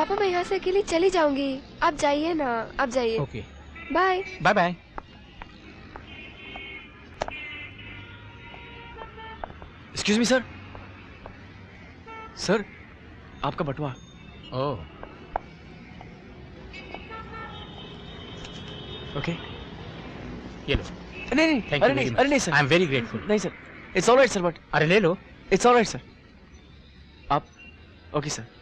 पापा मैं यहाँ से अकेली चली जाऊंगी, आप जाइए ना, आप जाइए। Okay bye bye bye. Excuse me sir, sir आपका बटुआ। ओह ओके ये लो। नहीं नहीं, Thank अरे you नहीं, very much. अरे नहीं sir, I am very grateful. नहीं सर, इट्स ऑलराइट सर, बट अरे ले लो। It's alright sir. आप ओके सर।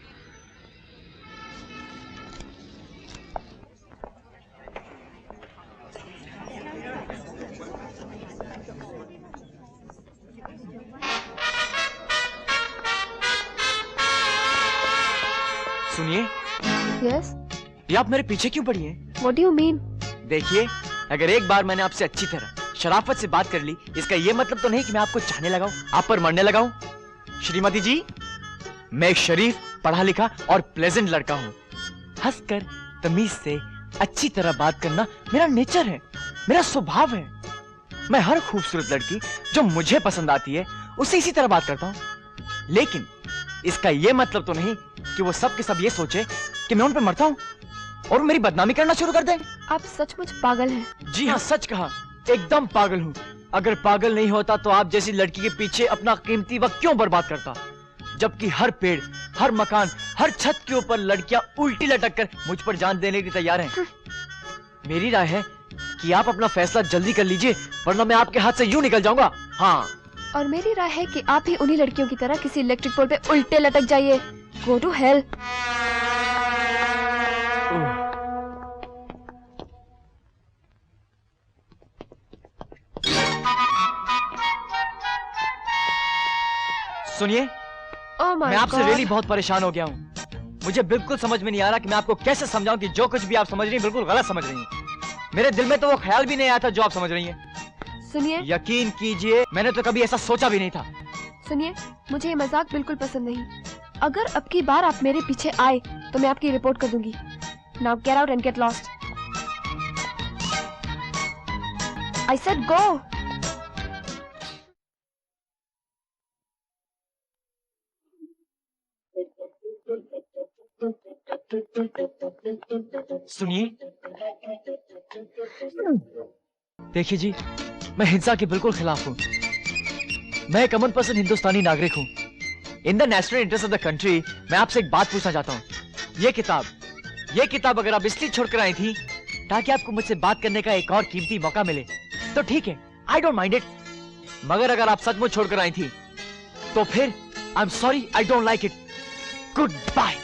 सुनिए, यस, ये आप मेरे पीछे क्यों पड़ी हैं? What do you mean? देखिए, अगर एक बार मैंने आपसे अच्छी तरह शराफत से बात कर ली, इसका ये मतलब तो नहीं कि मैं आपको चाहने लगाऊं, आप पर मरने लगाऊं। श्रीमती जी, मैं एक शरीफ, पढ़ा लिखा और प्लेजेंट लड़का हूं। हंसकर, तमीज से, अच्छी तरह बात करना मेरा नेचर है, मेरा स्वभाव है। मैं हर खूबसूरत लड़की जो मुझे पसंद आती है उससे इसी तरह बात करता हूं। लेकिन इसका ये मतलब तो नहीं कि वो सब के सब ये सोचे कि मैं उन पर मरता हूं और वो मेरी बदनामी करना शुरू कर दें। आप सचमुच पागल हैं। जी हाँ, सच कहा, एकदम पागल हूँ। अगर पागल नहीं होता तो आप जैसी लड़की के पीछे अपना कीमती वक्त क्यों बर्बाद करता? जबकि हर पेड़, हर मकान, हर छत के ऊपर लड़कियां उल्टी लटक कर मुझ पर जान देने के लिए तैयार हैं। मेरी राय है कि आप अपना फैसला जल्दी कर लीजिए, वरना मैं आपके हाथ से यूं निकल जाऊंगा। हाँ, और मेरी राय है कि आप ही उन्हीं लड़कियों की तरह किसी इलेक्ट्रिक पोल पे उल्टे लटक जाइए। Go to hell. सुनिए, Oh my मैं आपसे God. रियली बहुत परेशान हो गया हूँ। मुझे बिल्कुल समझ में नहीं आ रहा कि मैं आपको कैसे समझाऊं कि जो कुछ भी आप समझ रही हैं बिल्कुल गलत समझ रही हैं। मेरे दिल में तो वो ख्याल भी नहीं आया था जो आप समझ रही हैं। सुनिए, यकीन कीजिए, मैंने तो कभी ऐसा सोचा भी नहीं था। सुनिए, मुझे ये मजाक बिल्कुल पसंद नहीं। अगर अब की बार आप मेरे पीछे आए तो मैं आपकी रिपोर्ट कर दूंगी। Now get out and get lost. I said go. सुनिए, देखिए जी, मैं हिंसा के बिल्कुल खिलाफ हूँ। मैं एक अमन पसंद हिंदुस्तानी नागरिक हूँ। In the national interest of the country, मैं आपसे एक बात पूछना चाहता हूँ। ये किताब अगर आप इसलिए छोड़कर आई थी ताकि आपको मुझसे बात करने का एक और कीमती मौका मिले, तो ठीक है, आई डोंट माइंड इट। मगर अगर आप सचमुच छोड़कर आई थी तो फिर I am sorry, I don't like it. Goodbye.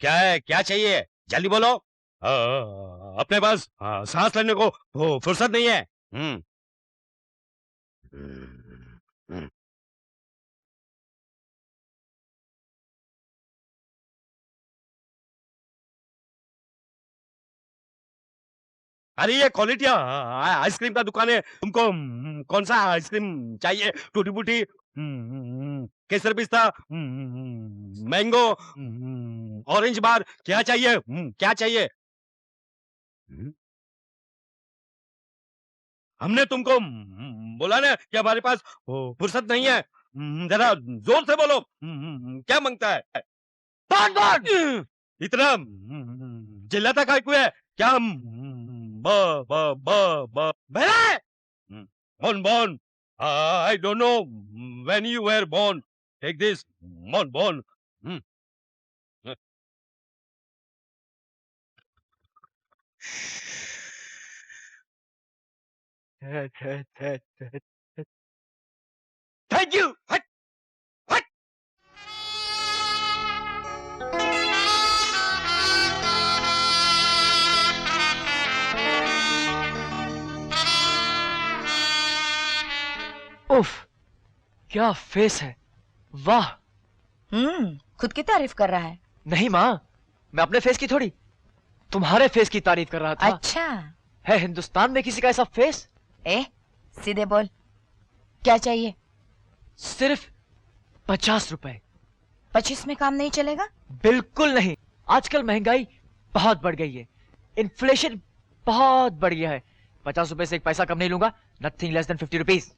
क्या है, क्या चाहिए, जल्दी बोलो। अपने पास सांस लेने को फुर्सत नहीं है। अरे ये क्वालिटी आइसक्रीम का दुकान है, तुमको कौन सा आइसक्रीम चाहिए? टूटी फूटी, केसर पिस्ता, मैंगो, ऑरेंज बार, क्या चाहिए? क्या चाहिए? हमने तुमको बोला ना कि हमारे पास फुर्सत नहीं है। जरा जोर से बोलो, क्या मांगता है? बॉन बॉन! इतना चिल्लाता काय क्यों है? क्या ब ब ब ब बे? Born, born. I don't know when you were born. Take this, born, born. Thank you. हट, हट. उफ, क्या फेस है, वाह। खुद की तारीफ कर रहा है। नहीं माँ, मैं अपने फेस की थोड़ी, तुम्हारे फेस की तारीफ कर रहा था। अच्छा है हिंदुस्तान में किसी का ऐसा फेस? सीधे बोल, क्या चाहिए? सिर्फ 50 रुपए। 25 में काम नहीं चलेगा? बिल्कुल नहीं। आजकल महंगाई बहुत बढ़ गई है, इन्फ्लेशन बहुत बढ़ गया है। 50 रुपए से एक पैसा कम नहीं लूंगा। Nothing less than 50 rupees.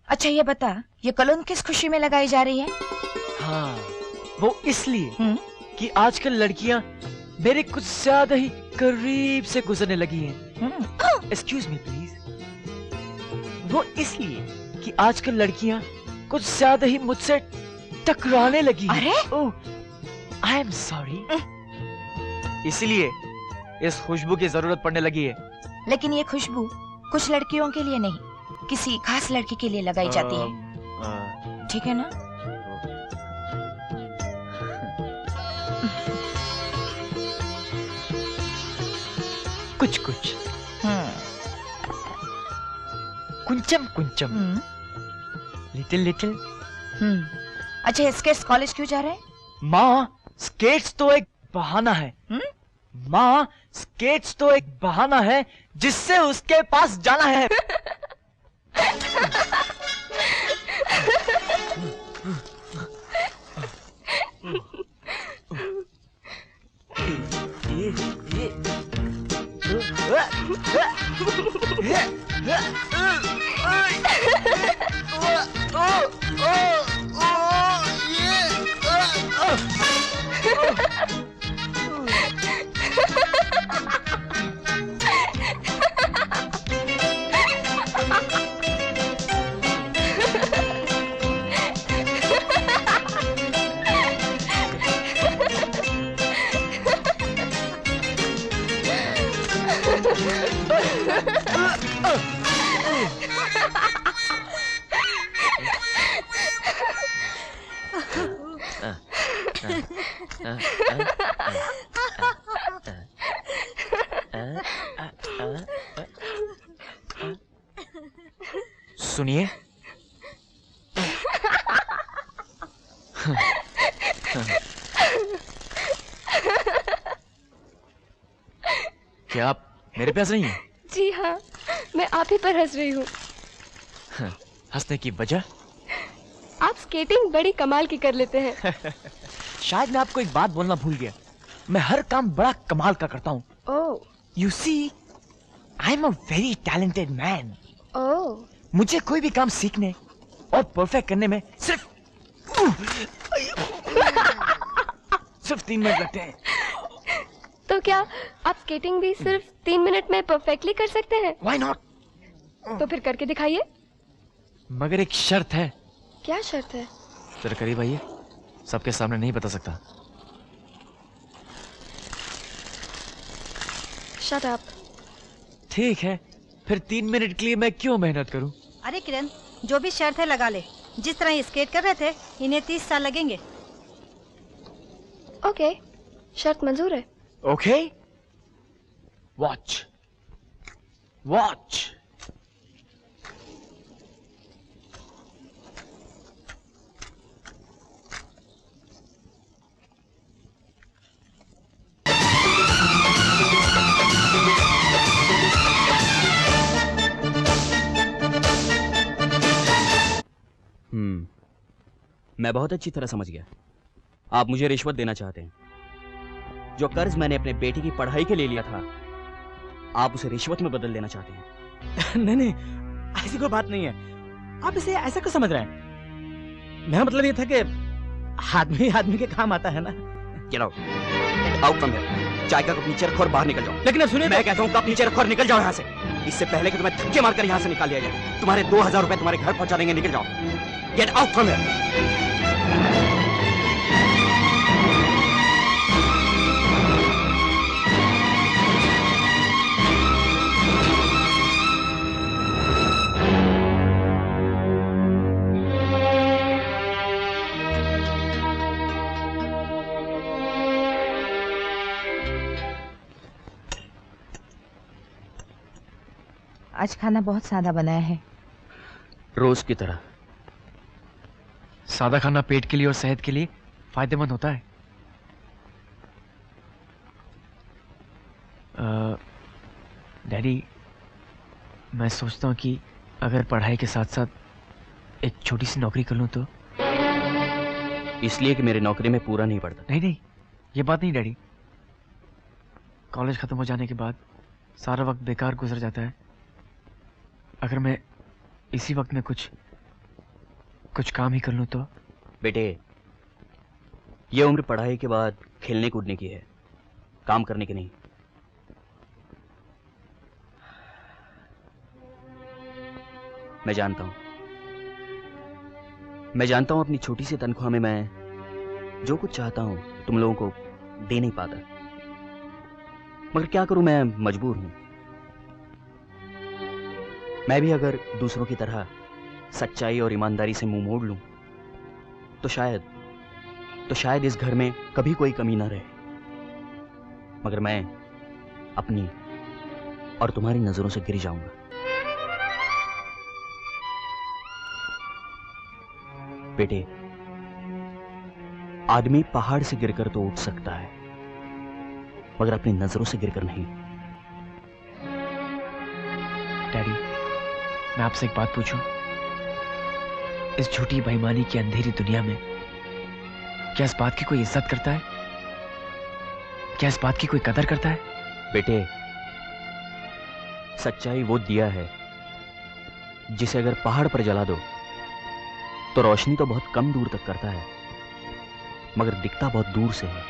अच्छा ये बता, ये कलोन किस खुशी में लगाई जा रही है? हाँ, वो इसलिए कि आजकल लड़कियां मेरे कुछ ज्यादा ही करीब से गुजरने लगी हैं। Excuse me please. वो इसलिए कि आजकल लड़कियां कुछ ज्यादा ही मुझसे टकराने लगी हैं। अरे ओह, आई एम सॉरी। इसलिए इस खुशबू की जरूरत पड़ने लगी है। लेकिन ये खुशबू कुछ लड़कियों के लिए नहीं, किसी खास लड़की के लिए लगाई जाती है, ठीक है ना? कुछ कुछ कुंचम कुंचम, लिटिल लिटिल। अच्छा स्केट्स कॉलेज क्यों जा रहे हैं? माँ, स्केट्स तो एक बहाना है। माँ, स्केट्स तो एक बहाना है जिससे उसके पास जाना है। सुनिए, क्या आप मेरे पे हंस रही हैं? जी हाँ, मैं आप ही पर हंस रही हूँ। हंसने की वजह? आप स्केटिंग बड़ी कमाल की कर लेते हैं। शायद मैं आपको एक बात बोलना भूल गया। मैं हर काम बड़ा कमाल का करता हूँ। ओह, You see, I'm a very talented man. ओह, मुझे कोई भी काम सीखने और परफेक्ट करने में सिर्फ 3 मिनट लगते हैं। तो क्या आप स्केटिंग भी सिर्फ 3 मिनट में परफेक्टली कर सकते हैं? Why not? तो फिर करके दिखाइए। मगर एक शर्त है। क्या शर्त है? जरा करीब आइए, सबके सामने नहीं बता सकता। Shut up. ठीक है, फिर 3 मिनट के लिए मैं क्यों मेहनत करूं? अरे किरण, जो भी शर्त है लगा ले। जिस तरह ये स्केट कर रहे थे, इन्हें 30 साल लगेंगे। ओके, शर्त मंजूर है। Okay, watch watch. मैं बहुत अच्छी तरह समझ गया। आप मुझे रिश्वत देना चाहते हैं। जो कर्ज मैंने अपने बेटे की पढ़ाई के लिए लिया था, आप उसे रिश्वत में बदल देना चाहते हैं। नहीं नहीं, ऐसी कोई बात नहीं है। आप इसे ऐसा क्यों समझ रहे हैं? मेरा मतलब ये था कि आदमी आदमी के काम आता है ना। Get out. Out from here. चाय का कप नीचे रखो और बाहर निकल जाओ। लेकिन अब सुनिए, मैं कहता हूँ कप नीचे रखो और निकल जाओ यहाँ से। इससे पहले कि तुम्हें धक्के मारकर यहाँ से निकाल दिया जाए। तुम्हारे 2000 रुपए तुम्हारे घर पहुंचा देंगे। निकल जाओ। Get out from here. आज खाना बहुत सादा बनाया है। रोज की तरह। सादा खाना पेट के लिए और सेहत के लिए फायदेमंद होता है। डैडी, मैं सोचता हूँ कि अगर पढ़ाई के साथ साथ एक छोटी सी नौकरी कर लूँ तो। इसलिए कि मेरी नौकरी में पूरा नहीं पड़ता। नहीं नहीं, ये बात नहीं डैडी। कॉलेज खत्म हो जाने के बाद सारा वक्त बेकार गुजर जाता है। अगर मैं इसी वक्त में कुछ काम ही कर लूँ तो। बेटे, ये उम्र पढ़ाई के बाद खेलने कूदने की है, काम करने की नहीं। मैं जानता हूं अपनी छोटी सी तनख्वाह में मैं जो कुछ चाहता हूं तुम लोगों को दे नहीं पाता, मगर क्या करूं, मैं मजबूर हूं। मैं भी अगर दूसरों की तरह सच्चाई और ईमानदारी से मुंह मोड़ लूं तो शायद इस घर में कभी कोई कमी ना रहे। मगर मैं अपनी और तुम्हारी नजरों से गिर जाऊंगा। बेटे, आदमी पहाड़ से गिरकर तो उठ सकता है, मगर अपनी नजरों से गिरकर नहीं। डैडी, मैं आपसे एक बात पूछूं? इस झूठी बेईमानी की अंधेरी दुनिया में क्या इस बात की कोई इज्जत करता है? क्या इस बात की कोई कदर करता है? बेटे, सच्चाई वो दिया है जिसे अगर पहाड़ पर जला दो तो रोशनी तो बहुत कम दूर तक करता है, मगर दिखता बहुत दूर से है।